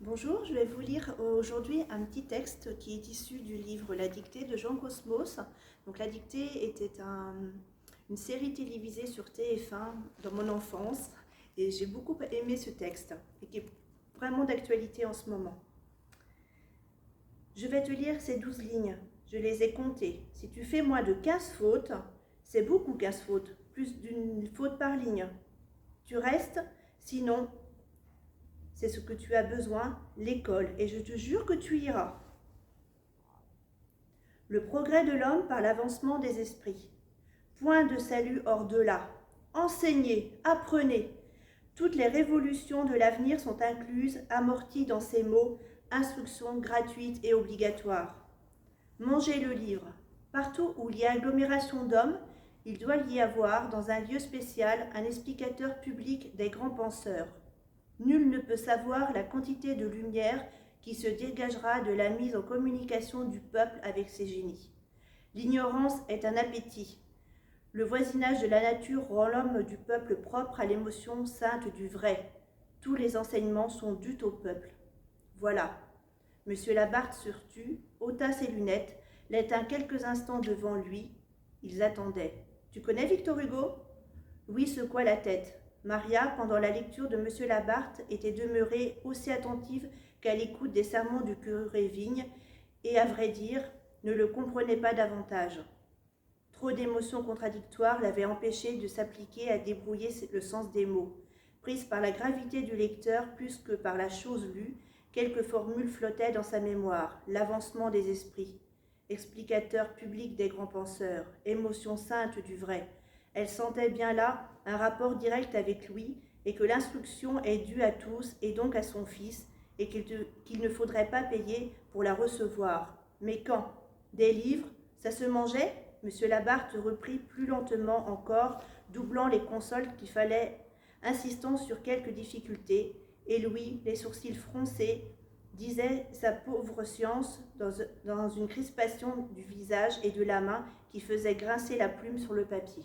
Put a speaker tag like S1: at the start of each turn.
S1: Bonjour, je vais vous lire aujourd'hui un petit texte qui est issu du livre La Dictée de Jean Cosmos. Donc, La Dictée était une série télévisée sur TF1 dans mon enfance et j'ai beaucoup aimé ce texte et qui est vraiment d'actualité en ce moment. Je vais te lire ces 12 lignes, je les ai comptées. Si tu fais moins de 15 fautes, c'est beaucoup 15 fautes, plus d'une faute par ligne. Tu restes, sinon c'est ce que tu as besoin, l'école, et je te jure que tu iras. Le progrès de l'homme par l'avancement des esprits. Point de salut hors de là. Enseignez, apprenez. Toutes les révolutions de l'avenir sont incluses, amorties dans ces mots, instruction gratuite et obligatoire. Mangez le livre. Partout où il y a agglomération d'hommes, il doit y avoir, dans un lieu spécial, un explicateur public des grands penseurs. Nul ne peut savoir la quantité de lumière qui se dégagera de la mise en communication du peuple avec ses génies. L'ignorance est un appétit. Le voisinage de la nature rend l'homme du peuple propre à l'émotion sainte du vrai. Tous les enseignements sont dus au peuple. Voilà. Monsieur Labarthe se tut, ôta ses lunettes, les tint quelques instants devant lui. Ils attendaient. « Tu connais Victor Hugo » Louis secoua la tête. Maria, pendant la lecture de Monsieur Labarthe, était demeurée aussi attentive qu'à l'écoute des sermons du curé Vigne et, à vrai dire, ne le comprenait pas davantage. Trop d'émotions contradictoires l'avaient empêchée de s'appliquer à débrouiller le sens des mots. Prise par la gravité du lecteur plus que par la chose lue, quelques formules flottaient dans sa mémoire. L'avancement des esprits, explicateur public des grands penseurs, émotion sainte du vrai. Elle sentait bien là un rapport direct avec lui et que l'instruction est due à tous et donc à son fils et qu'il ne faudrait pas payer pour la recevoir. Mais quand? Des livres? Ça se mangeait? Monsieur Labarthe reprit plus lentement encore, doublant les consoles qu'il fallait, insistant sur quelques difficultés, et Louis, les sourcils froncés, disait sa pauvre science dans une crispation du visage et de la main qui faisait grincer la plume sur le papier.